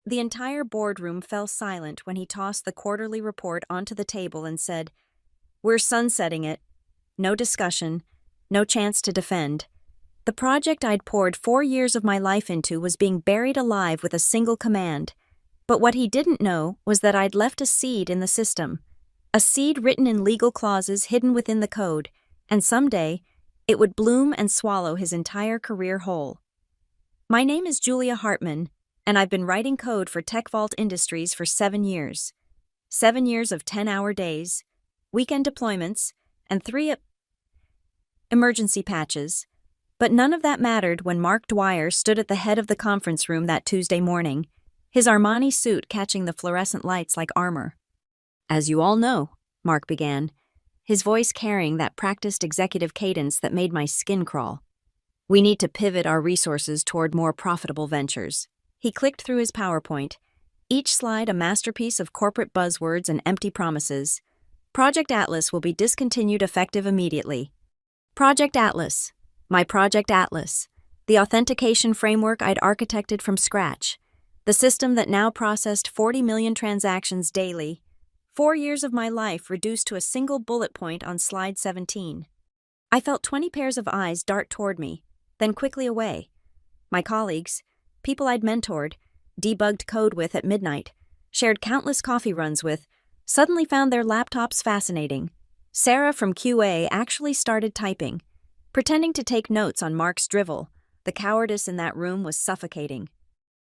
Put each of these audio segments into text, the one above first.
The entire boardroom fell silent when he tossed the quarterly report onto the table and said, "We're sunsetting it. No discussion, no chance to defend." The project I'd poured 4 years of my life into was being buried alive with a single command. But what he didn't know was that I'd left a seed in the system. A seed written in legal clauses hidden within the code, and someday, it would bloom and swallow his entire career whole. My name is Julia Hartman, and I've been writing code for TechVault Industries for 7 years. 7 years of 10-hour days, weekend deployments, and 3 emergency patches. But none of that mattered when Mark Dwyer stood at the head of the conference room that Tuesday morning, his Armani suit catching the fluorescent lights like armor. "As you all know," Mark began, his voice carrying that practiced executive cadence that made my skin crawl. "We need to pivot our resources toward more profitable ventures." He clicked through his PowerPoint, each slide a masterpiece of corporate buzzwords and empty promises. "Project Atlas will be discontinued effective immediately." Project Atlas. My Project Atlas. The authentication framework I'd architected from scratch. The system that now processed 40 million transactions daily. 4 years of my life reduced to a single bullet point on slide 17. I felt 20 pairs of eyes dart toward me, then quickly away. My colleagues, people I'd mentored, debugged code with at midnight, shared countless coffee runs with, suddenly found their laptops fascinating. Sarah from QA actually started typing, pretending to take notes on Mark's drivel. The cowardice in that room was suffocating.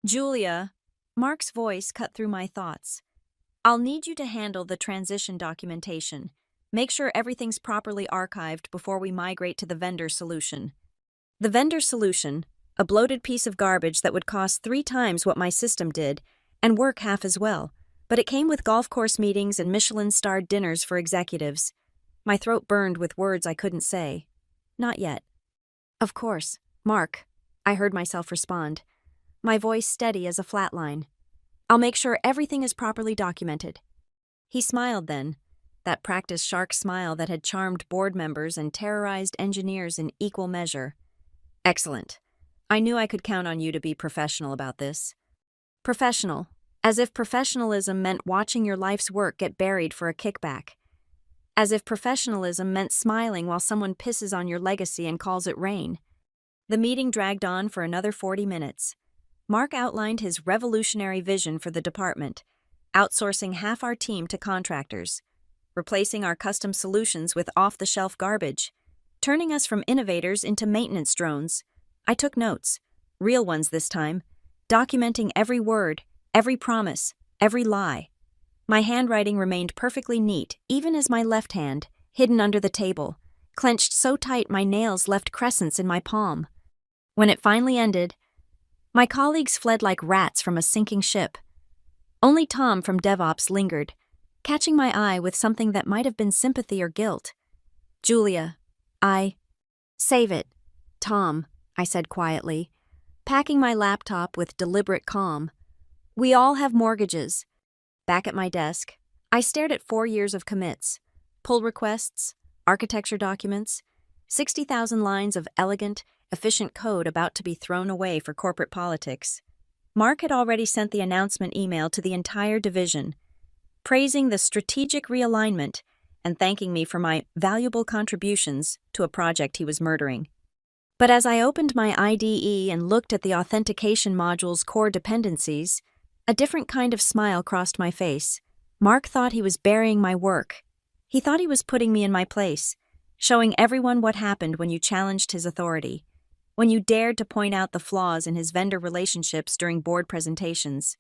"Julia," Mark's voice cut through my thoughts. "I'll need you to handle the transition documentation. Make sure everything's properly archived before we migrate to the vendor solution." The vendor solution, a bloated piece of garbage that would cost 3 times what my system did and work half as well, but it came with golf course meetings and Michelin-starred dinners for executives. My throat burned with words I couldn't say. Not yet. "Of course, Mark," I heard myself respond, my voice steady as a flatline. "I'll make sure everything is properly documented." He smiled then, that practiced shark smile that had charmed board members and terrorized engineers in equal measure. "Excellent. I knew I could count on you to be professional about this." Professional, as if professionalism meant watching your life's work get buried for a kickback. As if professionalism meant smiling while someone pisses on your legacy and calls it rain. The meeting dragged on for another 40 minutes. Mark outlined his revolutionary vision for the department, outsourcing half our team to contractors, replacing our custom solutions with off-the-shelf garbage, turning us from innovators into maintenance drones. I took notes, real ones this time, documenting every word, every promise, every lie. My handwriting remained perfectly neat, even as my left hand, hidden under the table, clenched so tight my nails left crescents in my palm. When it finally ended, my colleagues fled like rats from a sinking ship. Only Tom from DevOps lingered, catching my eye with something that might have been sympathy or guilt. "Julia, Save it, Tom," I said quietly, packing my laptop with deliberate calm. "We all have mortgages." Back at my desk, I stared at 4 years of commits, pull requests, architecture documents, 60,000 lines of elegant, efficient code about to be thrown away for corporate politics. Mark had already sent the announcement email to the entire division, praising the strategic realignment and thanking me for my valuable contributions to a project he was murdering. But as I opened my IDE and looked at the authentication module's core dependencies, a different kind of smile crossed my face. Mark thought he was burying my work. He thought he was putting me in my place, showing everyone what happened when you challenged his authority, when you dared to point out the flaws in his vendor relationships during board presentations.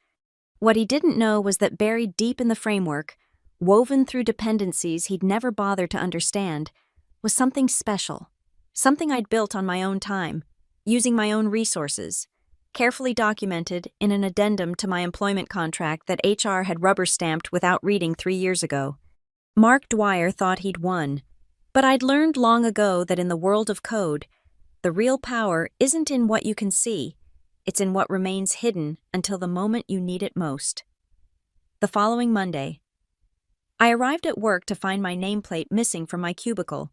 What he didn't know was that buried deep in the framework, woven through dependencies he'd never bothered to understand, was something special, something I'd built on my own time, using my own resources, carefully documented in an addendum to my employment contract that HR had rubber-stamped without reading 3 years ago. Mark Dwyer thought he'd won, but I'd learned long ago that in the world of code, the real power isn't in what you can see, it's in what remains hidden until the moment you need it most. The following Monday, I arrived at work to find my nameplate missing from my cubicle.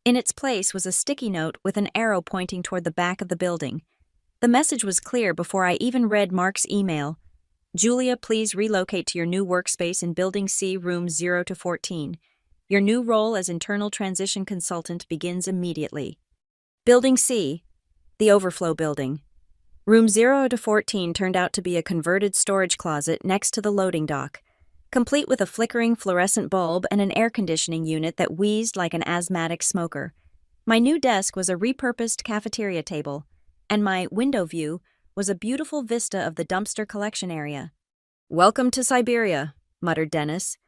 In its place was a sticky note with an arrow pointing toward the back of the building. The message was clear before I even read Mark's email. Julia, please relocate to your new workspace in Building C, rooms 0 to 14. Your new role as internal transition consultant begins immediately. Building C, the overflow building. Room 0 to 14 turned out to be a converted storage closet next to the loading dock, complete with a flickering fluorescent bulb and an air conditioning unit that wheezed like an asthmatic smoker. My new desk was a repurposed cafeteria table, and my window view was a beautiful vista of the dumpster collection area. "Welcome to Siberia," muttered Dennis,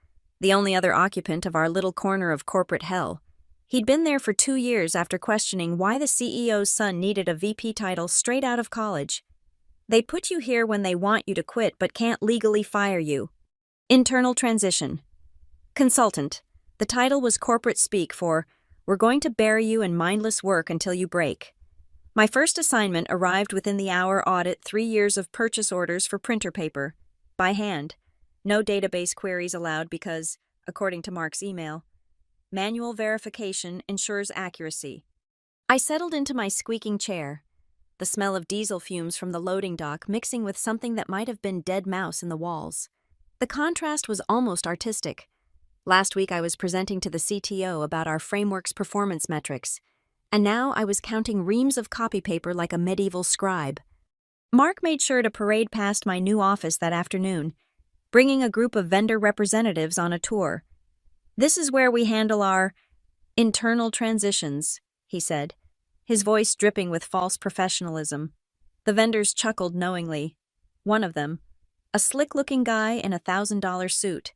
the only other occupant of our little corner of corporate hell. He'd been there for 2 years after questioning why the CEO's son needed a VP title straight out of college. "They put you here when they want you to quit but can't legally fire you." Internal transition. Consultant. The title was corporate speak for, "We're going to bury you in mindless work until you break." My first assignment arrived within the hour. Audit 3 years of purchase orders for printer paper. By hand. No database queries allowed because, according to Mark's email, manual verification ensures accuracy. I settled into my squeaking chair, the smell of diesel fumes from the loading dock mixing with something that might have been dead mouse in the walls. The contrast was almost artistic. Last week I was presenting to the CTO about our framework's performance metrics, and now I was counting reams of copy paper like a medieval scribe. Mark made sure to parade past my new office that afternoon, bringing a group of vendor representatives on a tour. "This is where we handle our internal transitions," he said, his voice dripping with false professionalism. The vendors chuckled knowingly. One of them, a slick-looking guy in a $1,000 suit,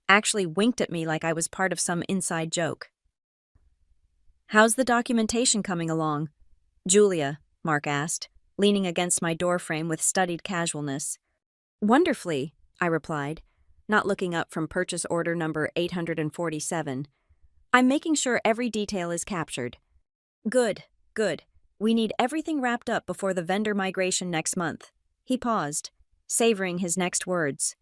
actually winked at me like I was part of some inside joke. "How's the documentation coming along?" "Julia," Mark asked, leaning against my doorframe with studied casualness. "Wonderfully," I replied, not looking up from purchase order number 847. "I'm making sure every detail is captured." Good. We need everything wrapped up before the vendor migration next month." He paused, savoring his next words.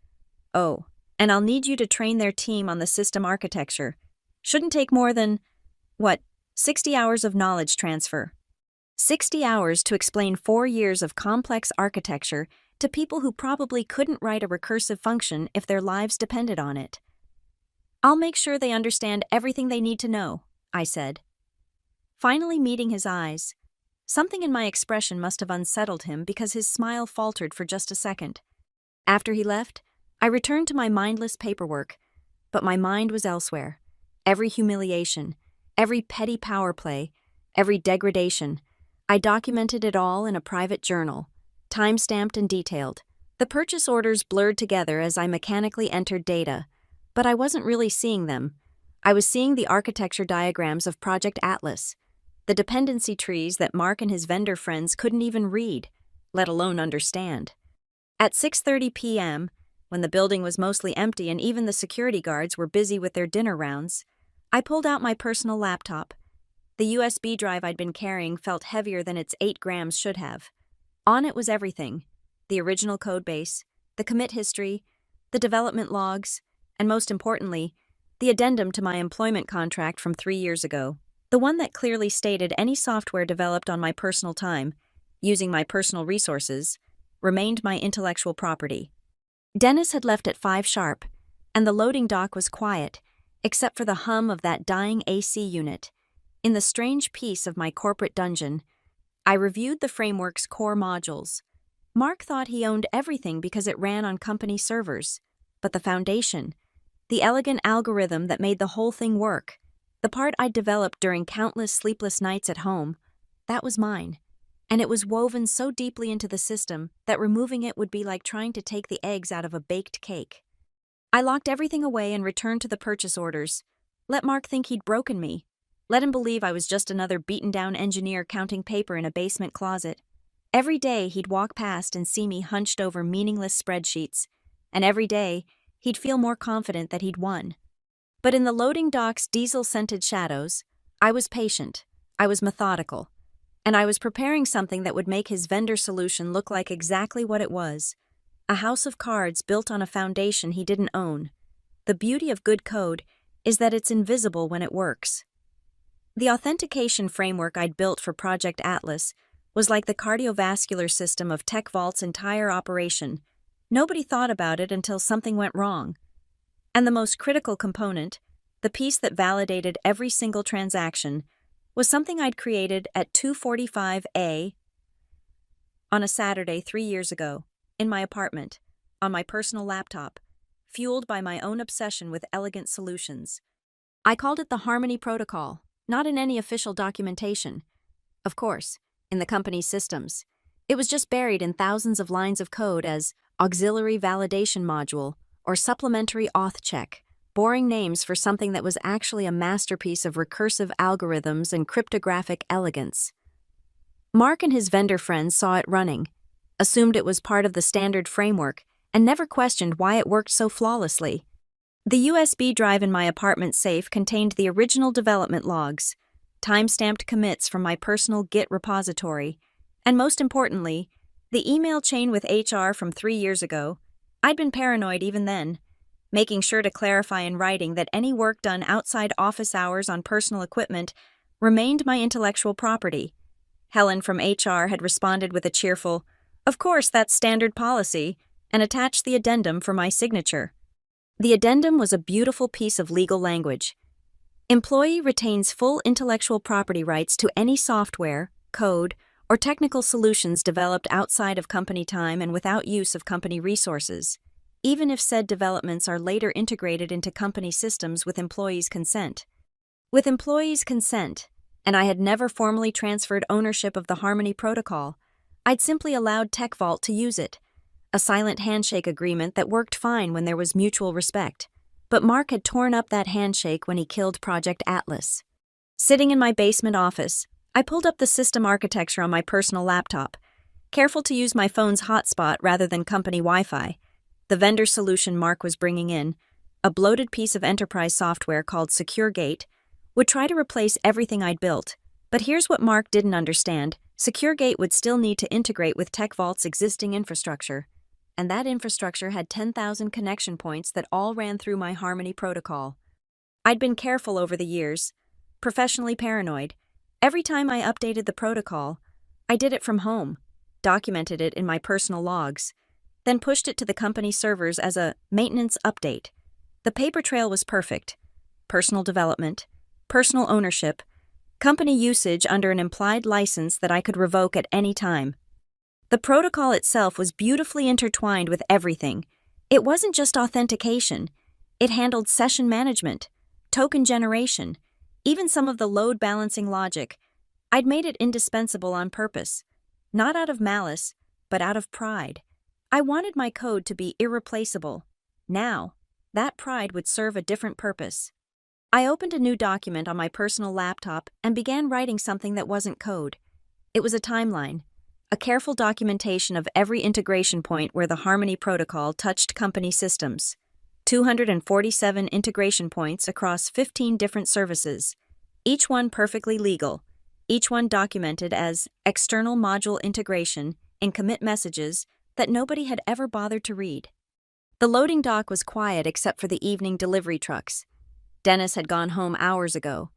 "Oh, and I'll need you to train their team on the system architecture. Shouldn't take more than, 60 hours of knowledge transfer." 60 hours to explain 4 years of complex architecture to people who probably couldn't write a recursive function if their lives depended on it. "I'll make sure they understand everything they need to know," I said. Finally meeting his eyes, something in my expression must have unsettled him because his smile faltered for just a second. After he left, I returned to my mindless paperwork, but my mind was elsewhere. Every humiliation, every petty power play, every degradation, I documented it all in a private journal, time-stamped and detailed. The purchase orders blurred together as I mechanically entered data, but I wasn't really seeing them. I was seeing the architecture diagrams of Project Atlas, the dependency trees that Mark and his vendor friends couldn't even read, let alone understand. At 6:30 p.m., when the building was mostly empty and even the security guards were busy with their dinner rounds, I pulled out my personal laptop. The USB drive I'd been carrying felt heavier than its 8 grams should have. On it was everything: the original codebase, the commit history, the development logs, and most importantly, the addendum to my employment contract from 3 years ago, the one that clearly stated any software developed on my personal time, using my personal resources, remained my intellectual property. Dennis had left at 5 sharp, and the loading dock was quiet, except for the hum of that dying AC unit. In the strange peace of my corporate dungeon, I reviewed the framework's core modules. Mark thought he owned everything because it ran on company servers, but the foundation, the elegant algorithm that made the whole thing work, the part I'd developed during countless sleepless nights at home, that was mine. And it was woven so deeply into the system that removing it would be like trying to take the eggs out of a baked cake. I locked everything away and returned to the purchase orders. Let Mark think he'd broken me. Let him believe I was just another beaten-down engineer counting paper in a basement closet. Every day he'd walk past and see me hunched over meaningless spreadsheets, and every day he'd feel more confident that he'd won. But in the loading dock's diesel-scented shadows, I was patient, I was methodical, and I was preparing something that would make his vendor solution look like exactly what it was: a house of cards built on a foundation he didn't own. The beauty of good code is that it's invisible when it works. The authentication framework I'd built for Project Atlas was like the cardiovascular system of TechVault's entire operation, Nobody thought about it until something went wrong. And the most critical component, the piece that validated every single transaction, was something I'd created at 2:45 a.m. on a Saturday 3 years ago, in my apartment, on my personal laptop, fueled by my own obsession with elegant solutions. I called it the Harmony Protocol, not in any official documentation. Of course, in the company's systems. It was just buried in thousands of lines of code as auxiliary validation module or supplementary auth check, boring names for something that was actually a masterpiece of recursive algorithms and cryptographic elegance. Mark and his vendor friends saw it running, assumed it was part of the standard framework, and never questioned why it worked so flawlessly. The USB drive in my apartment safe contained the original development logs, time-stamped commits from my personal Git repository, and most importantly, the email chain with HR from 3 years ago. I'd been paranoid even then, making sure to clarify in writing that any work done outside office hours on personal equipment remained my intellectual property. Helen from HR had responded with a cheerful, "Of course, that's standard policy," and attached the addendum for my signature. The addendum was a beautiful piece of legal language. Employee retains full intellectual property rights to any software, code, or technical solutions developed outside of company time and without use of company resources, even if said developments are later integrated into company systems with employees' consent. With employees' consent, and I had never formally transferred ownership of the Harmony Protocol, I'd simply allowed TechVault to use it, a silent handshake agreement that worked fine when there was mutual respect. But Mark had torn up that handshake when he killed Project Atlas. Sitting in my basement office, I pulled up the system architecture on my personal laptop, careful to use my phone's hotspot rather than company Wi-Fi. The vendor solution Mark was bringing in, a bloated piece of enterprise software called SecureGate, would try to replace everything I'd built. But here's what Mark didn't understand. SecureGate would still need to integrate with TechVault's existing infrastructure. And that infrastructure had 10,000 connection points that all ran through my Harmony Protocol. I'd been careful over the years, professionally paranoid. Every time I updated the protocol, I did it from home, documented it in my personal logs, then pushed it to the company servers as a maintenance update. The paper trail was perfect. Personal development, personal ownership, company usage under an implied license that I could revoke at any time. The protocol itself was beautifully intertwined with everything. It wasn't just authentication. It handled session management, token generation, even some of the load balancing logic. I'd made it indispensable on purpose, not out of malice, but out of pride. I wanted my code to be irreplaceable. Now, that pride would serve a different purpose. I opened a new document on my personal laptop and began writing something that wasn't code. It was a timeline. A careful documentation of every integration point where the Harmony Protocol touched company systems. 247 integration points across 15 different services, each one perfectly legal, each one documented as external module integration in commit messages that nobody had ever bothered to read. The loading dock was quiet except for the evening delivery trucks. Dennis had gone home hours ago,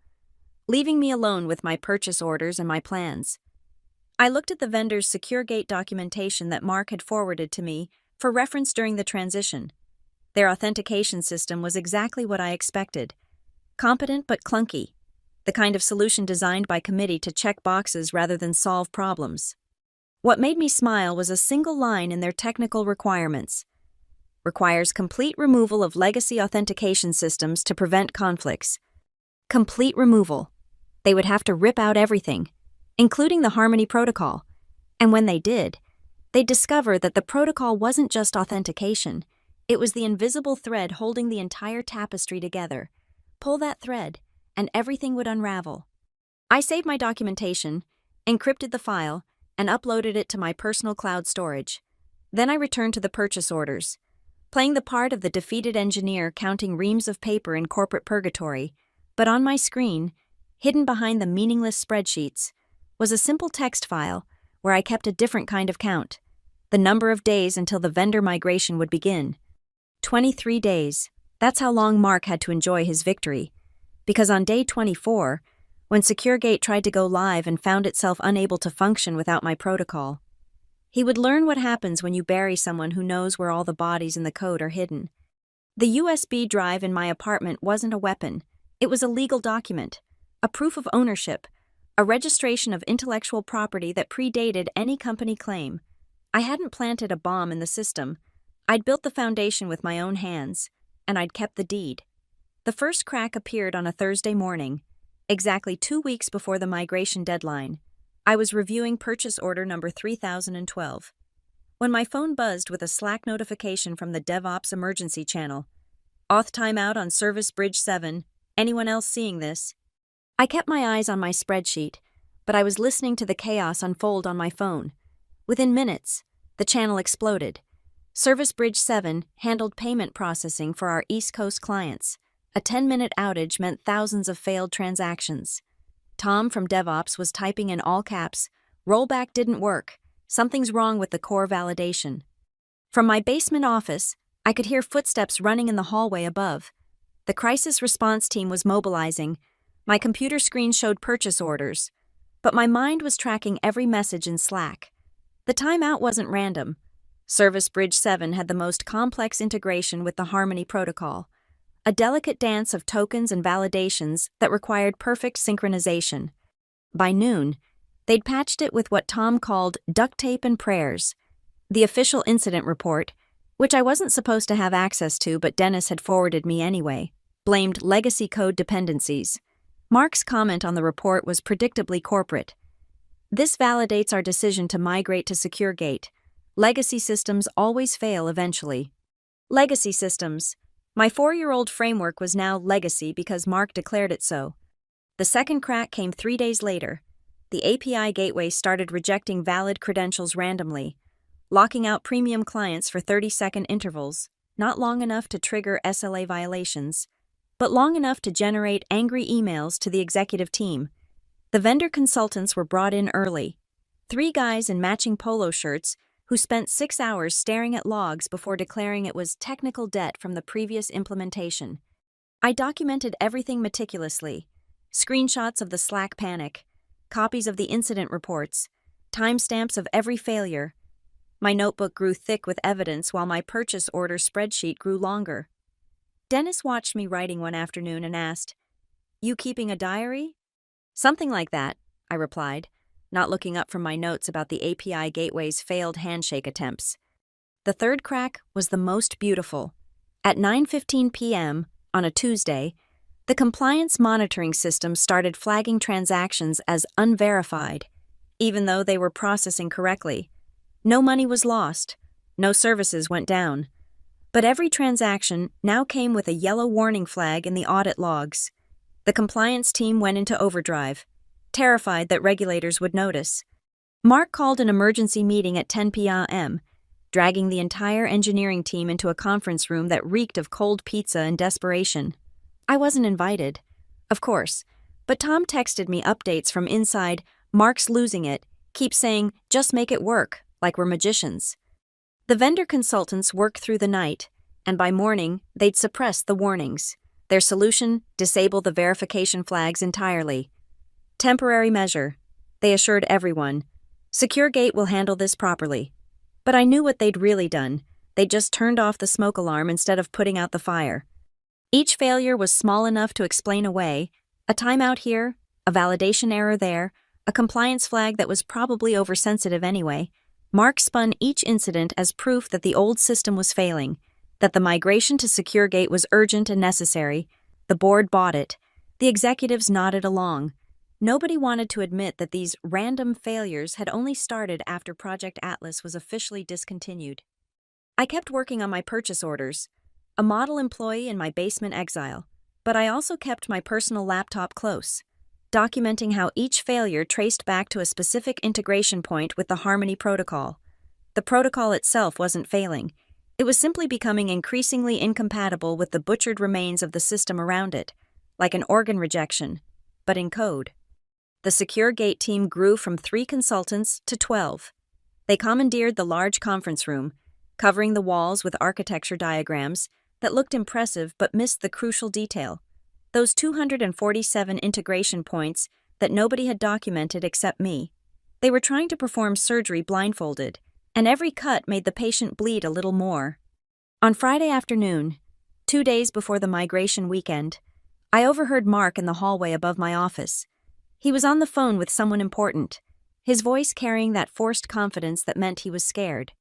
leaving me alone with my purchase orders and my plans. I looked at the vendor's SecureGate documentation that Mark had forwarded to me for reference during the transition. Their authentication system was exactly what I expected. Competent but clunky. The kind of solution designed by committee to check boxes rather than solve problems. What made me smile was a single line in their technical requirements. Requires complete removal of legacy authentication systems to prevent conflicts. Complete removal. They would have to rip out everything, including the Harmony Protocol. And when they did, they'd discover that the protocol wasn't just authentication. It was the invisible thread holding the entire tapestry together. Pull that thread, and everything would unravel. I saved my documentation, encrypted the file, and uploaded it to my personal cloud storage. Then I returned to the purchase orders, playing the part of the defeated engineer counting reams of paper in corporate purgatory. But on my screen, hidden behind the meaningless spreadsheets, was a simple text file where I kept a different kind of count, the number of days until the vendor migration would begin. 23 days. That's how long Mark had to enjoy his victory. Because on day 24, when SecureGate tried to go live and found itself unable to function without my protocol, He would learn what happens when you bury someone who knows where all the bodies in the code are hidden. The USB drive in my apartment wasn't a weapon. It was a legal document, a proof of ownership, a registration of intellectual property that predated any company claim. I hadn't planted a bomb in the system. I'd built the foundation with my own hands, and I'd kept the deed. The first crack appeared on a Thursday morning, exactly 2 weeks before the migration deadline. I was reviewing purchase order number 3012. When my phone buzzed with a Slack notification from the DevOps emergency channel. Auth timeout on Service Bridge 7. Anyone else seeing this? I kept my eyes on my spreadsheet, but I was listening to the chaos unfold on my phone. Within minutes, the channel exploded. Service Bridge 7 handled payment processing for our East Coast clients. A 10-minute outage meant thousands of failed transactions. Tom from DevOps was typing in all caps, "Rollback didn't work. Something's wrong with the core validation." From my basement office, I could hear footsteps running in the hallway above. The crisis response team was mobilizing. My computer screen showed purchase orders, but my mind was tracking every message in Slack. The timeout wasn't random. Service Bridge 7 had the most complex integration with the Harmony protocol, a delicate dance of tokens and validations that required perfect synchronization. By noon, they'd patched it with what Tom called duct tape and prayers. The official incident report, which I wasn't supposed to have access to but Dennis had forwarded me anyway, blamed legacy code dependencies. Mark's comment on the report was predictably corporate. "This validates our decision to migrate to SecureGate. Legacy systems always fail eventually." Legacy systems. My 4-year-old framework was now legacy because Mark declared it so. The second crack came 3 days later. The API gateway started rejecting valid credentials randomly, locking out premium clients for 30-second intervals, not long enough to trigger SLA violations, but long enough to generate angry emails to the executive team. The vendor consultants were brought in early. 3 guys in matching polo shirts who spent 6 hours staring at logs before declaring it was technical debt from the previous implementation. I documented everything meticulously. Screenshots of the Slack panic, copies of the incident reports, timestamps of every failure. My notebook grew thick with evidence while my purchase order spreadsheet grew longer. Dennis watched me writing one afternoon and asked, "You keeping a diary?" "Something like that," I replied, not looking up from my notes about the API gateway's failed handshake attempts. The third crack was the most beautiful. At 9:15 p.m. on a Tuesday, the compliance monitoring system started flagging transactions as unverified, even though they were processing correctly. No money was lost. No services went down. But every transaction now came with a yellow warning flag in the audit logs. The compliance team went into overdrive, terrified that regulators would notice. Mark called an emergency meeting at 10 p.m., dragging the entire engineering team into a conference room that reeked of cold pizza and desperation. I wasn't invited, of course, but Tom texted me updates from inside. "Mark's losing it. Keep saying, 'Just make it work,' like we're magicians." The vendor consultants worked through the night, and by morning, they'd suppressed the warnings. Their solution: disable the verification flags entirely. Temporary measure, they assured everyone. SecureGate will handle this properly. But I knew what they'd really done. They'd just turned off the smoke alarm instead of putting out the fire. Each failure was small enough to explain away: a timeout here, a validation error there, a compliance flag that was probably oversensitive anyway. Mark spun each incident as proof that the old system was failing, that the migration to SecureGate was urgent and necessary. The board bought it. The executives nodded along. Nobody wanted to admit that these random failures had only started after Project Atlas was officially discontinued. I kept working on my purchase orders, a model employee in my basement exile, but I also kept my personal laptop close, documenting how each failure traced back to a specific integration point with the Harmony protocol. The protocol itself wasn't failing. It was simply becoming increasingly incompatible with the butchered remains of the system around it, like an organ rejection, but in code. The SecureGate team grew from 3 consultants to 12. They commandeered the large conference room, covering the walls with architecture diagrams that looked impressive but missed the crucial detail: those 247 integration points that nobody had documented except me. They were trying to perform surgery blindfolded, and every cut made the patient bleed a little more. On Friday afternoon, 2 days before the migration weekend, I overheard Mark in the hallway above my office. He was on the phone with someone important, his voice carrying that forced confidence that meant he was scared.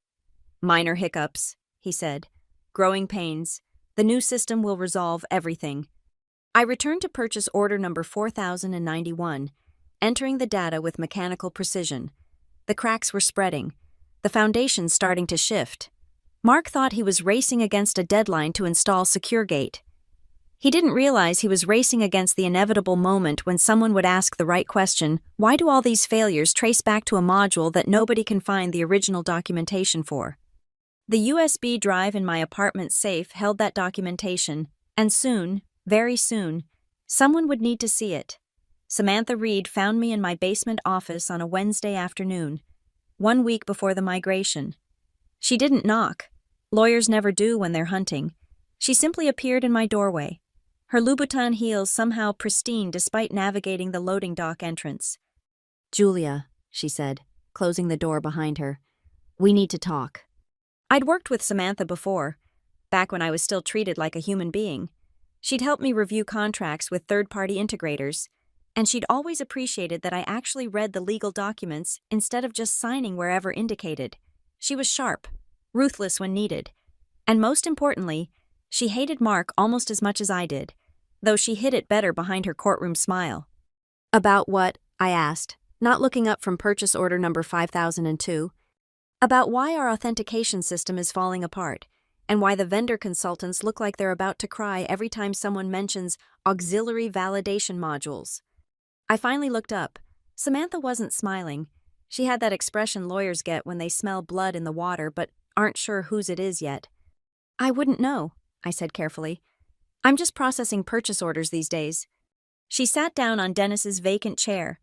"Minor hiccups," he said. "Growing pains. The new system will resolve everything." I returned to purchase order number 4091, entering the data with mechanical precision. The cracks were spreading, the foundation starting to shift. Mark thought he was racing against a deadline to install SecureGate. He didn't realize he was racing against the inevitable moment when someone would ask the right question: why do all these failures trace back to a module that nobody can find the original documentation for? The USB drive in my apartment safe held that documentation, and soon, very soon, someone would need to see it. Samantha Reed found me in my basement office on a Wednesday afternoon, 1 week before the migration. She didn't knock. Lawyers never do when they're hunting. She simply appeared in my doorway, her Louboutin heels somehow pristine despite navigating the loading dock entrance. "Julia," she said, closing the door behind her, "we need to talk." I'd worked with Samantha before, back when I was still treated like a human being. She'd helped me review contracts with third-party integrators, and she'd always appreciated that I actually read the legal documents instead of just signing wherever indicated. She was sharp, ruthless when needed, and most importantly, she hated Mark almost as much as I did, though she hid it better behind her courtroom smile. "About what?" I asked, not looking up from purchase order number 5002. "About why our authentication system is falling apart, and why the vendor consultants look like they're about to cry every time someone mentions auxiliary validation modules." I finally looked up. Samantha wasn't smiling. She had that expression lawyers get when they smell blood in the water but aren't sure whose it is yet. "I wouldn't know," I said carefully. "I'm just processing purchase orders these days." She sat down on Dennis's vacant chair,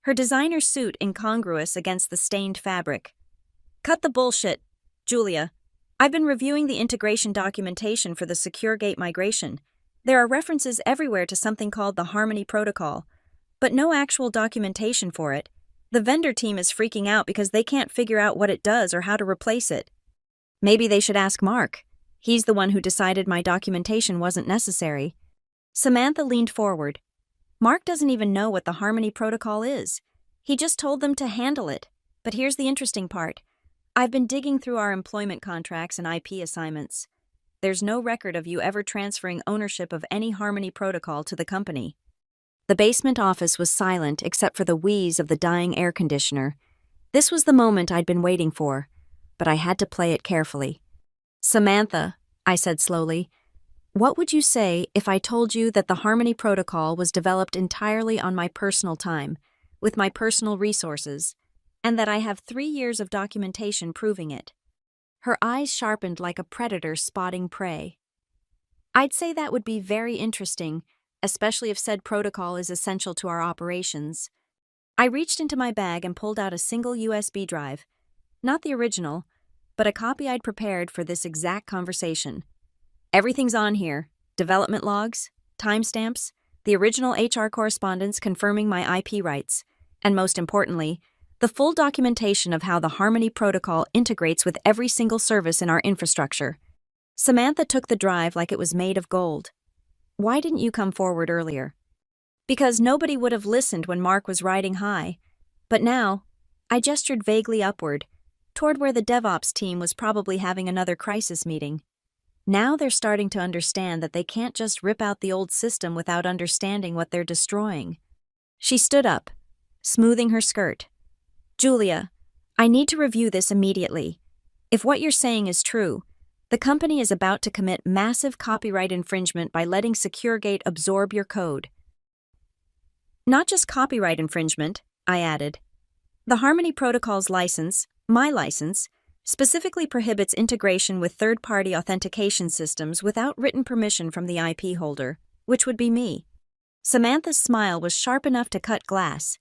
her designer suit incongruous against the stained fabric. "Cut the bullshit, Julia. I've been reviewing the integration documentation for the SecureGate migration. There are references everywhere to something called the Harmony Protocol, but no actual documentation for it. The vendor team is freaking out because they can't figure out what it does or how to replace it. Maybe they should ask Mark. He's the one who decided my documentation wasn't necessary." Samantha leaned forward. "Mark doesn't even know what the Harmony Protocol is. He just told them to handle it. But here's the interesting part. I've been digging through our employment contracts and IP assignments. There's no record of you ever transferring ownership of any Harmony Protocol to the company." The basement office was silent except for the wheeze of the dying air conditioner. This was the moment I'd been waiting for, but I had to play it carefully. "Samantha," I said slowly, "what would you say if I told you that the Harmony Protocol was developed entirely on my personal time, with my personal resources, and that I have 3 years of documentation proving it?" Her eyes sharpened like a predator spotting prey. "I'd say that would be very interesting, especially if said protocol is essential to our operations." I reached into my bag and pulled out a single USB drive, not the original, but a copy I'd prepared for this exact conversation. Everything's on here: development logs, timestamps, the original HR correspondence confirming my IP rights, and most importantly, the full documentation of how the Harmony Protocol integrates with every single service in our infrastructure. Samantha took the drive like it was made of gold. "Why didn't you come forward earlier?" "Because nobody would have listened when Mark was riding high. But now," I gestured vaguely upward, toward where the DevOps team was probably having another crisis meeting. "Now they're starting to understand that they can't just rip out the old system without understanding what they're destroying." She stood up, smoothing her skirt. "Julia, I need to review this immediately. If what you're saying is true, the company is about to commit massive copyright infringement by letting SecureGate absorb your code." "Not just copyright infringement," I added. "The Harmony Protocol's license, my license, specifically prohibits integration with third-party authentication systems without written permission from the IP holder, which would be me." Samantha's smile was sharp enough to cut glass.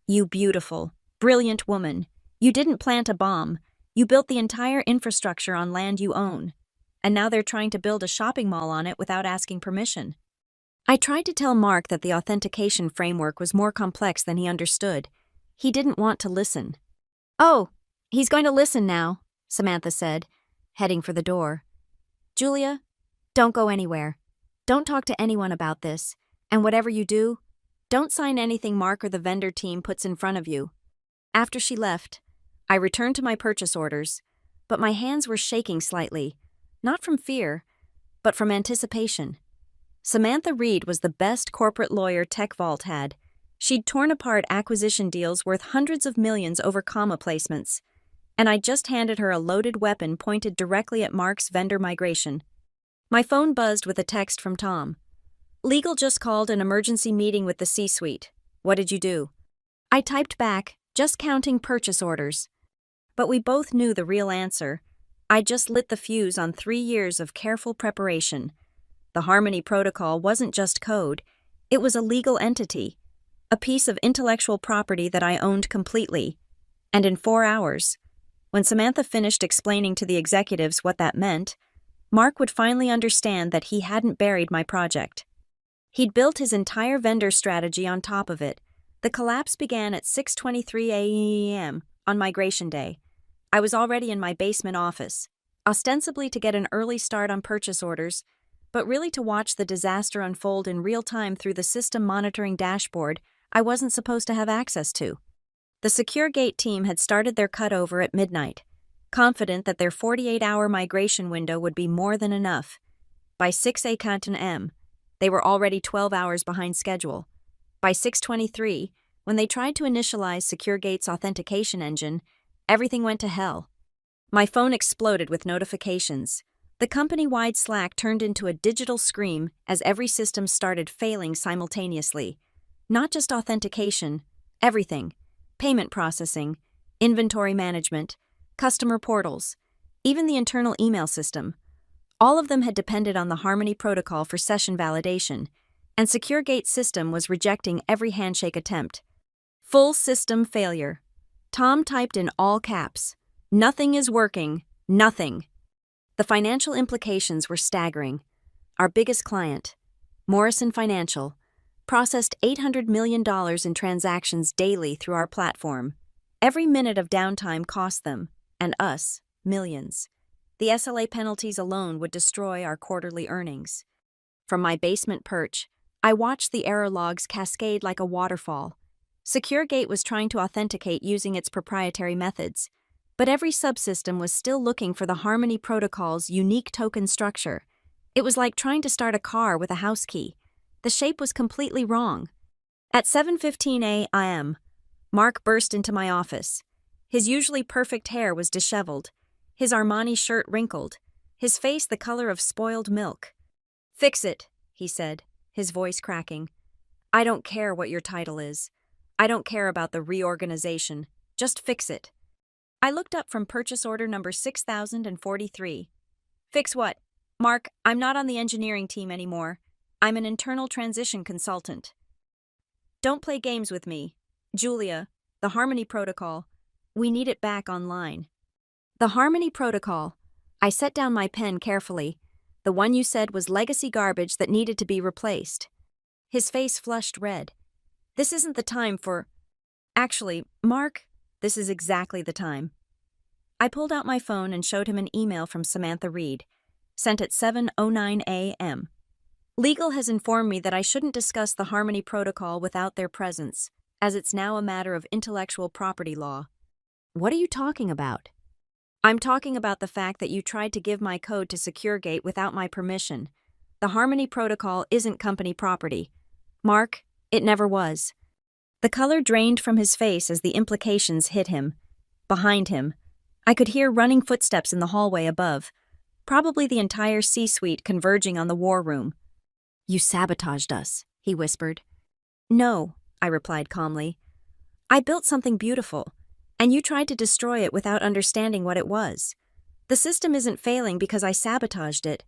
"You beautiful, brilliant woman. You didn't plant a bomb. You built the entire infrastructure on land you own. And now they're trying to build a shopping mall on it without asking permission." I tried to tell Mark that the authentication framework was more complex than he understood. He didn't want to listen. "Oh," He's going to listen now, Samantha said, heading for the door. Julia, don't go anywhere. Don't talk to anyone about this. And whatever you do, don't sign anything Mark or the vendor team puts in front of you. After she left, I returned to my purchase orders, but my hands were shaking slightly, not from fear, but from anticipation. Samantha Reed was the best corporate lawyer Tech Vault had. She'd torn apart acquisition deals worth hundreds of millions over comma placements, and I'd just handed her a loaded weapon pointed directly at Mark's vendor migration. My phone buzzed with a text from Tom. Legal just called an emergency meeting with the C-suite. What did you do? I typed back, just counting purchase orders. But we both knew the real answer. I just lit the fuse on 3 years of careful preparation. The Harmony Protocol wasn't just code. It was a legal entity, a piece of intellectual property that I owned completely. And in 4 hours, when Samantha finished explaining to the executives what that meant, Mark would finally understand that he hadn't buried my project. He'd built his entire vendor strategy on top of it. The collapse began at 6:23 a.m. on migration day. I was already in my basement office, ostensibly to get an early start on purchase orders, but really to watch the disaster unfold in real time through the system monitoring dashboard I wasn't supposed to have access to. The Secure Gate team had started their cutover at midnight, confident that their 48-hour migration window would be more than enough. By 6 a.m., they were already 12 hours behind schedule. By 6:23, when they tried to initialize Secure Gate's authentication engine, everything went to hell. My phone exploded with notifications. The company-wide Slack turned into a digital scream as every system started failing simultaneously. Not just authentication, everything. Payment processing, inventory management, customer portals, even the internal email system. All of them had depended on the Harmony Protocol for session validation, and Secure Gate's system was rejecting every handshake attempt. Full system failure. Tom typed in all caps, "Nothing is working, nothing." The financial implications were staggering. Our biggest client, Morrison Financial, processed $800 million in transactions daily through our platform. Every minute of downtime cost them, and us, millions. The SLA penalties alone would destroy our quarterly earnings. From my basement perch, I watched the error logs cascade like a waterfall. SecureGate was trying to authenticate using its proprietary methods, but every subsystem was still looking for the Harmony Protocol's unique token structure. It was like trying to start a car with a house key. The shape was completely wrong. At 7:15 a.m., Mark burst into my office. His usually perfect hair was disheveled, his Armani shirt wrinkled, his face the color of spoiled milk. "Fix it," he said, his voice cracking. "I don't care what your title is. I don't care about the reorganization. Just fix it." I looked up from purchase order number 6043. "Fix what?" "Mark, I'm not on the engineering team anymore. I'm an internal transition consultant." "Don't play games with me. Julia, the Harmony Protocol. We need it back online." The Harmony Protocol. I set down my pen carefully. The one you said was legacy garbage that needed to be replaced. His face flushed red. "This isn't the time for..." "Actually, Mark, this is exactly the time." I pulled out my phone and showed him an email from Samantha Reed, sent at 7:09 a.m. "Legal has informed me that I shouldn't discuss the Harmony Protocol without their presence, as it's now a matter of intellectual property law." "What are you talking about?" "I'm talking about the fact that you tried to give my code to SecureGate without my permission. The Harmony Protocol isn't company property. Mark, it never was." The color drained from his face as the implications hit him. Behind him, I could hear running footsteps in the hallway above, probably the entire C-suite converging on the war room. "You sabotaged us," he whispered. "No," I replied calmly. "I built something beautiful, and you tried to destroy it without understanding what it was. The system isn't failing because I sabotaged it.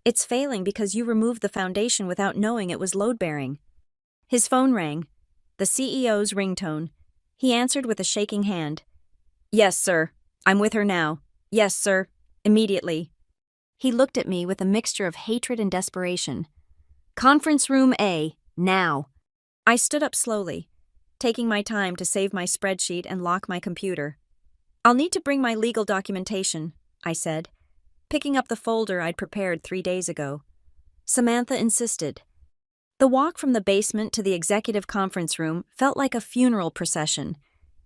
It's failing because you removed the foundation without knowing it was load-bearing." His phone rang, the CEO's ringtone. He answered with a shaking hand. "Yes, sir. I'm with her now. Yes, sir. Immediately." He looked at me with a mixture of hatred and desperation. "Conference room A, now." I stood up slowly, taking my time to save my spreadsheet and lock my computer. I'll need to bring my legal documentation, I said, picking up the folder I'd prepared 3 days ago. Samantha insisted. The walk from the basement to the executive conference room felt like a funeral procession.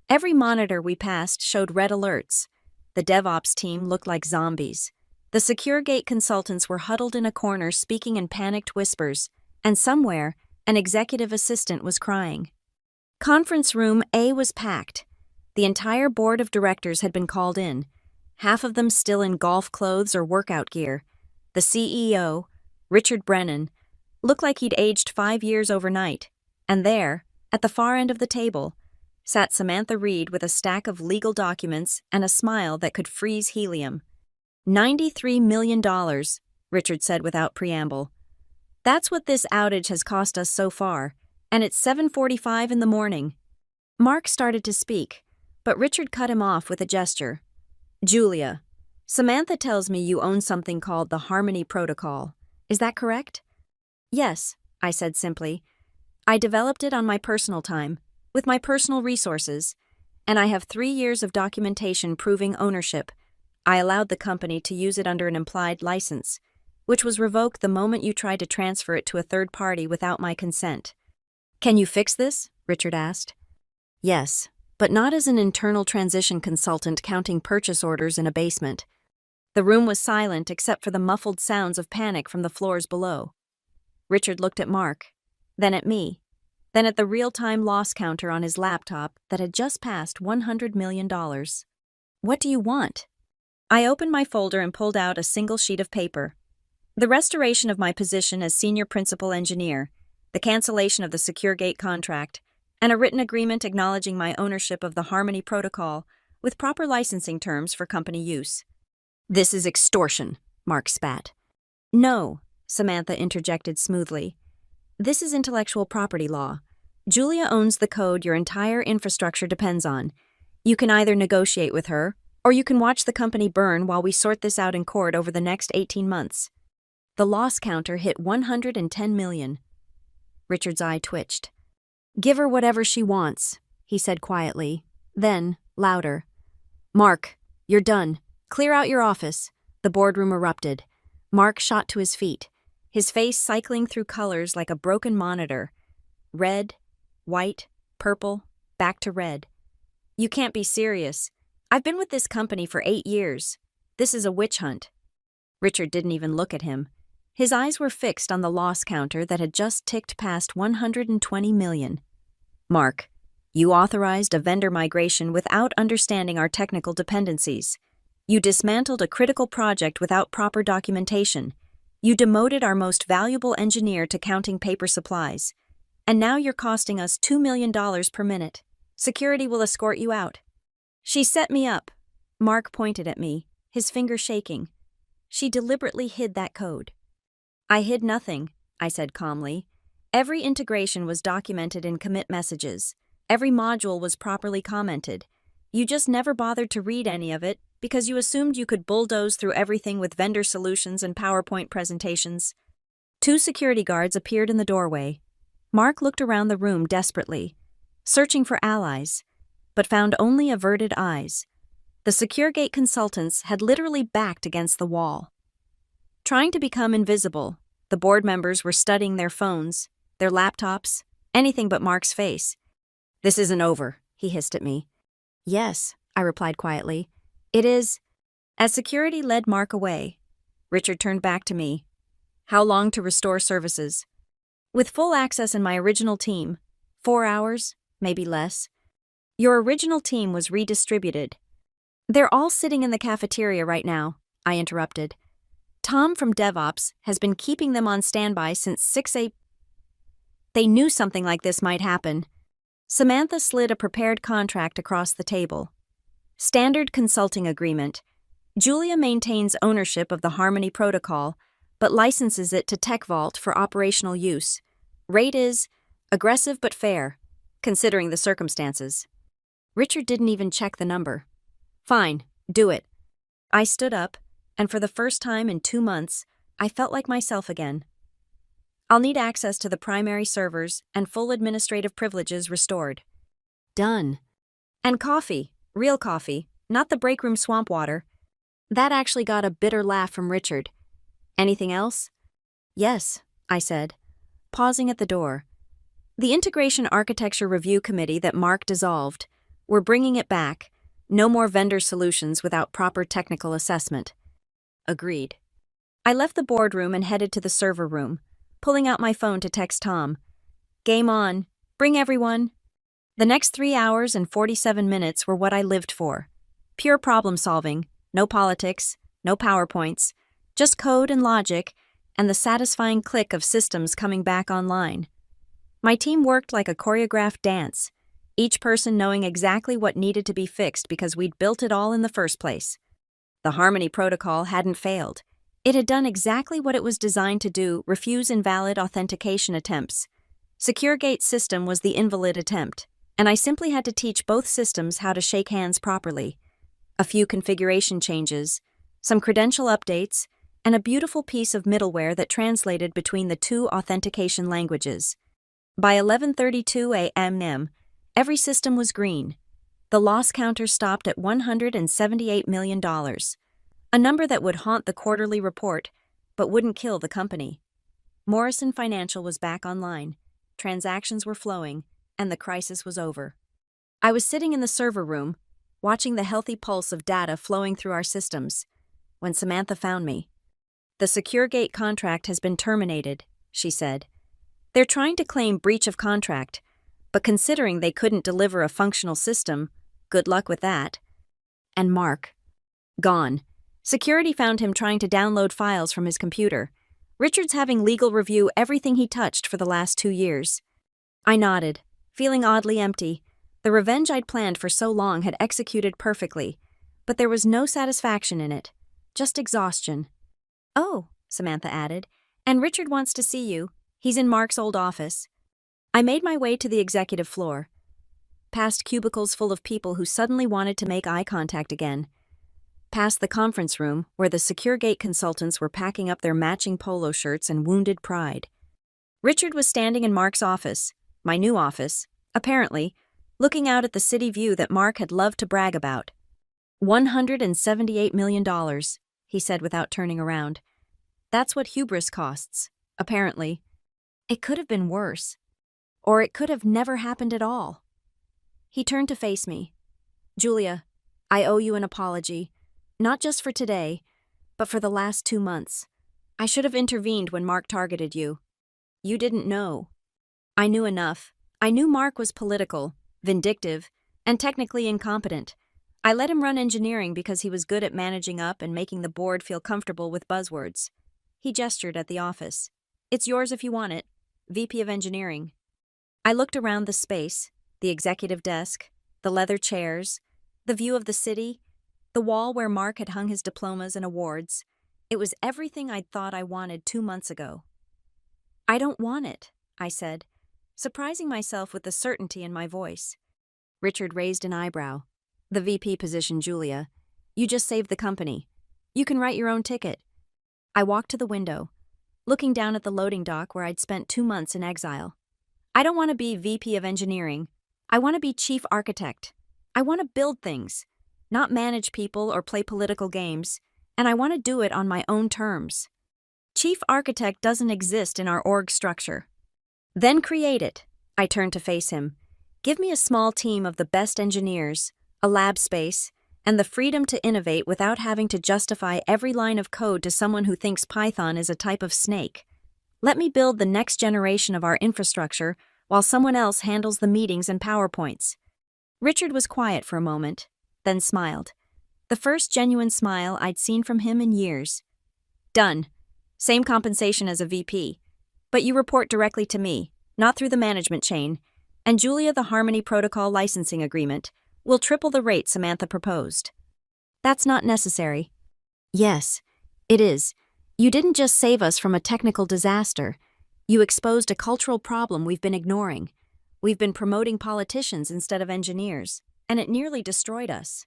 Every monitor we passed showed red alerts. The DevOps team looked like zombies. The SecureGate consultants were huddled in a corner speaking in panicked whispers, and somewhere, an executive assistant was crying. Conference room A was packed. The entire board of directors had been called in, half of them still in golf clothes or workout gear. The CEO, Richard Brennan, looked like he'd aged 5 years overnight, and there, at the far end of the table, sat Samantha Reed with a stack of legal documents and a smile that could freeze helium. $93 million, Richard said without preamble. That's what this outage has cost us so far, and it's 7:45 in the morning. Mark started to speak, but Richard cut him off with a gesture. Julia, Samantha tells me you own something called the Harmony Protocol. Is that correct? Yes, I said simply. I developed it on my personal time, with my personal resources, and I have 3 years of documentation proving ownership. I allowed the company to use it under an implied license, which was revoked the moment you tried to transfer it to a third party without my consent. Can you fix this? Richard asked. Yes, but not as an internal transition consultant counting purchase orders in a basement. The room was silent except for the muffled sounds of panic from the floors below. Richard looked at Mark, then at me, then at the real-time loss counter on his laptop that had just passed $100 million. What do you want? I opened my folder and pulled out a single sheet of paper. The restoration of my position as senior principal engineer, the cancellation of the SecureGate contract, and a written agreement acknowledging my ownership of the Harmony Protocol with proper licensing terms for company use. This is extortion, Mark spat. No, Samantha interjected smoothly. This is intellectual property law. Julia owns the code your entire infrastructure depends on. You can either negotiate with her, or you can watch the company burn while we sort this out in court over the next 18 months. The loss counter hit 110 million. Richard's eye twitched. Give her whatever she wants, he said quietly. Then, louder. Mark, you're done. Clear out your office. The boardroom erupted. Mark shot to his feet, his face cycling through colors like a broken monitor. Red, white, purple, back to red. You can't be serious. I've been with this company for 8 years. This is a witch hunt. Richard didn't even look at him. His eyes were fixed on the loss counter that had just ticked past 120 million. Mark, you authorized a vendor migration without understanding our technical dependencies. You dismantled a critical project without proper documentation. You demoted our most valuable engineer to counting paper supplies. And now you're costing us $2 million per minute. Security will escort you out. She set me up. Mark pointed at me, his finger shaking. She deliberately hid that code. I hid nothing, I said calmly. Every integration was documented in commit messages. Every module was properly commented. You just never bothered to read any of it because you assumed you could bulldoze through everything with vendor solutions and PowerPoint presentations. 2 security guards appeared in the doorway. Mark looked around the room desperately, searching for allies, but found only averted eyes. The SecureGate consultants had literally backed against the wall. Trying to become invisible, the board members were studying their phones, their laptops, anything but Mark's face. This isn't over, he hissed at me. Yes, I replied quietly. It is. As security led Mark away, Richard turned back to me. How long to restore services? With full access in my original team, 4 hours, maybe less. Your original team was redistributed. They're all sitting in the cafeteria right now, I interrupted. Tom from DevOps has been keeping them on standby since 6 a.m. They knew something like this might happen. Samantha slid a prepared contract across the table. Standard consulting agreement. Julia maintains ownership of the Harmony Protocol, but licenses it to TechVault for operational use. Rate is aggressive but fair, considering the circumstances. Richard didn't even check the number. Fine, do it. I stood up, and for the first time in 2 months, I felt like myself again. I'll need access to the primary servers and full administrative privileges restored. Done. And coffee, real coffee, not the break room swamp water. That actually got a bitter laugh from Richard. Anything else? Yes, I said, pausing at the door. The Integration Architecture Review Committee that Mark dissolved. We're bringing it back. No more vendor solutions without proper technical assessment. Agreed. I left the boardroom and headed to the server room, pulling out my phone to text Tom. Game on. Bring everyone. The next 3 hours and 47 minutes were what I lived for. Pure problem solving, no politics, no PowerPoints, just code and logic, and the satisfying click of systems coming back online. My team worked like a choreographed dance, each person knowing exactly what needed to be fixed because we'd built it all in the first place. The Harmony protocol hadn't failed. It had done exactly what it was designed to do: refuse invalid authentication attempts. SecureGate's system was the invalid attempt, and I simply had to teach both systems how to shake hands properly. A few configuration changes, some credential updates, and a beautiful piece of middleware that translated between the two authentication languages. By 11:32 a.m., every system was green. The loss counter stopped at $178 million, a number that would haunt the quarterly report, but wouldn't kill the company. Morrison Financial was back online, transactions were flowing, and the crisis was over. I was sitting in the server room, watching the healthy pulse of data flowing through our systems, when Samantha found me. The SecureGate contract has been terminated, she said. They're trying to claim breach of contract, but considering they couldn't deliver a functional system, good luck with that. And Mark. Gone. Security found him trying to download files from his computer. Richard's having legal review everything he touched for the last 2 years. I nodded, feeling oddly empty. The revenge I'd planned for so long had executed perfectly, but there was no satisfaction in it, just exhaustion. Oh, Samantha added, and Richard wants to see you. He's in Mark's old office. I made my way to the executive floor, past cubicles full of people who suddenly wanted to make eye contact again, past the conference room where the SecureGate consultants were packing up their matching polo shirts and wounded pride. Richard was standing in Mark's office, my new office, apparently, looking out at the city view that Mark had loved to brag about. $178 million, he said without turning around. That's what hubris costs, apparently. It could have been worse. Or it could have never happened at all. He turned to face me. Julia, I owe you an apology. Not just for today, but for the last 2 months. I should have intervened when Mark targeted you. You didn't know. I knew enough. I knew Mark was political, vindictive, and technically incompetent. I let him run engineering because he was good at managing up and making the board feel comfortable with buzzwords. He gestured at the office. It's yours if you want it. VP of Engineering. I looked around the space, the executive desk, the leather chairs, the view of the city, the wall where Mark had hung his diplomas and awards. It was everything I'd thought I wanted 2 months ago. I don't want it, I said, surprising myself with the certainty in my voice. Richard raised an eyebrow. The VP position, Julia. You just saved the company. You can write your own ticket. I walked to the window, looking down at the loading dock where I'd spent 2 months in exile. I don't want to be VP of Engineering. I want to be Chief Architect. I want to build things, not manage people or play political games, and I want to do it on my own terms. Chief Architect doesn't exist in our org structure. Then create it. I turned to face him. Give me a small team of the best engineers, a lab space, and the freedom to innovate without having to justify every line of code to someone who thinks Python is a type of snake. Let me build the next generation of our infrastructure while someone else handles the meetings and PowerPoints. Richard was quiet for a moment, then smiled. The first genuine smile I'd seen from him in years. Done. Same compensation as a VP. But you report directly to me, not through the management chain. And Julia, the Harmony Protocol licensing agreement will triple the rate Samantha proposed. That's not necessary. Yes, it is. You didn't just save us from a technical disaster. You exposed a cultural problem we've been ignoring. We've been promoting politicians instead of engineers, and it nearly destroyed us.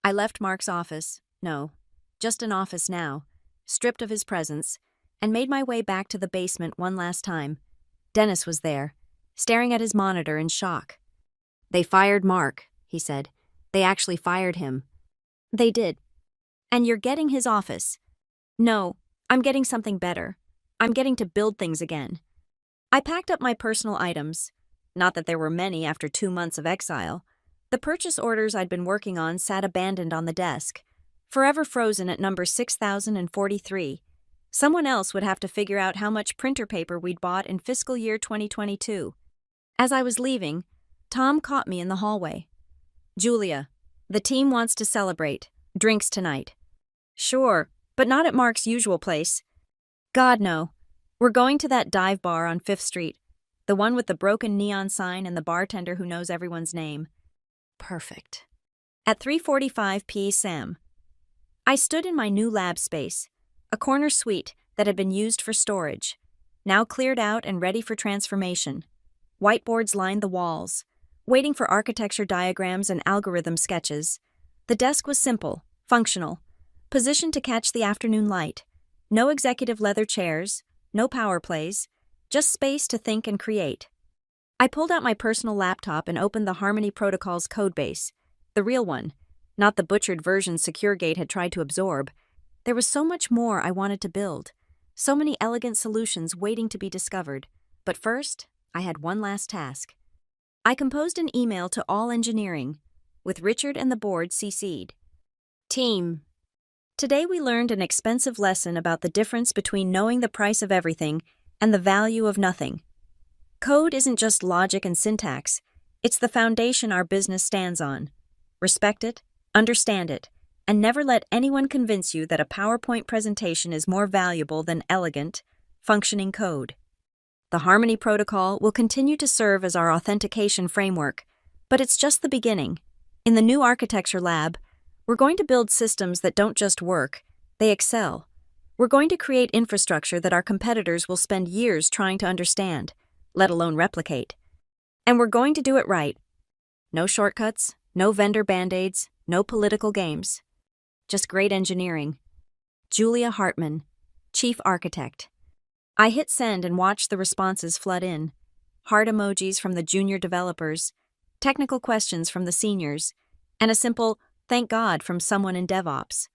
I left Mark's office, no, just an office now, stripped of his presence, and made my way back to the basement one last time. Dennis was there, staring at his monitor in shock. They fired Mark, he said. They actually fired him. They did. And you're getting his office. No, I'm getting something better. I'm getting to build things again. I packed up my personal items. Not that there were many after 2 months of exile. The purchase orders I'd been working on sat abandoned on the desk, forever frozen at number 6043. Someone else would have to figure out how much printer paper we'd bought in fiscal year 2022. As I was leaving, Tom caught me in the hallway. "Julia, the team wants to celebrate. Drinks tonight." "Sure, but not at Mark's usual place." "God, no. We're going to that dive bar on 5th Street. The one with the broken neon sign and the bartender who knows everyone's name." "Perfect." At 3:45 p.m. I stood in my new lab space, a corner suite that had been used for storage, now cleared out and ready for transformation. Whiteboards lined the walls, waiting for architecture diagrams and algorithm sketches. The desk was simple, functional, positioned to catch the afternoon light. No executive leather chairs, no power plays, just space to think and create. I pulled out my personal laptop and opened the Harmony Protocol's codebase, the real one, not the butchered version SecureGate had tried to absorb. There was so much more I wanted to build, so many elegant solutions waiting to be discovered. But first, I had one last task. I composed an email to all engineering, with Richard and the board CC'd. Team. Today we learned an expensive lesson about the difference between knowing the price of everything and the value of nothing. Code isn't just logic and syntax, it's the foundation our business stands on. Respect it, understand it, and never let anyone convince you that a PowerPoint presentation is more valuable than elegant, functioning code. The Harmony Protocol will continue to serve as our authentication framework, but it's just the beginning. In the new architecture lab, we're going to build systems that don't just work, they excel. We're going to create infrastructure that our competitors will spend years trying to understand, let alone replicate. And we're going to do it right. No shortcuts, no vendor band-aids, no political games. Just great engineering. Julia Hartman, Chief Architect. I hit send and watched the responses flood in. Heart emojis from the junior developers, technical questions from the seniors, and a simple "thank God" from someone in DevOps.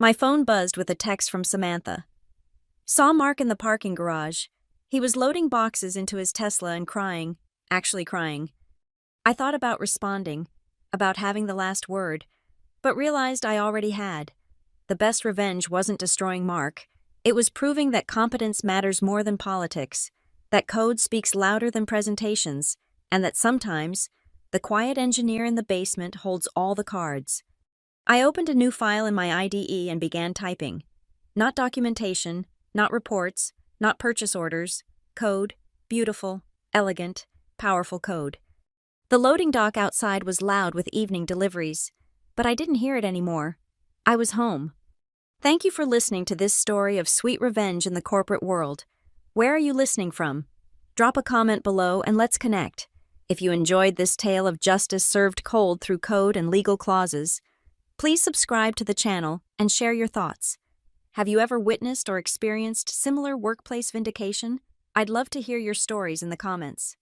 My phone buzzed with a text from Samantha. "Saw Mark in the parking garage. He was loading boxes into his Tesla and crying, actually crying." I thought about responding, about having the last word, but realized I already had. The best revenge wasn't destroying Mark. It was proving that competence matters more than politics, that code speaks louder than presentations, and that sometimes the quiet engineer in the basement holds all the cards. I opened a new file in my IDE and began typing. Not documentation, not reports, not purchase orders. Code, beautiful, elegant, powerful code. The loading dock outside was loud with evening deliveries, but I didn't hear it anymore. I was home. Thank you for listening to this story of sweet revenge in the corporate world. Where are you listening from? Drop a comment below and let's connect. If you enjoyed this tale of justice served cold through code and legal clauses, please subscribe to the channel and share your thoughts. Have you ever witnessed or experienced similar workplace vindication? I'd love to hear your stories in the comments.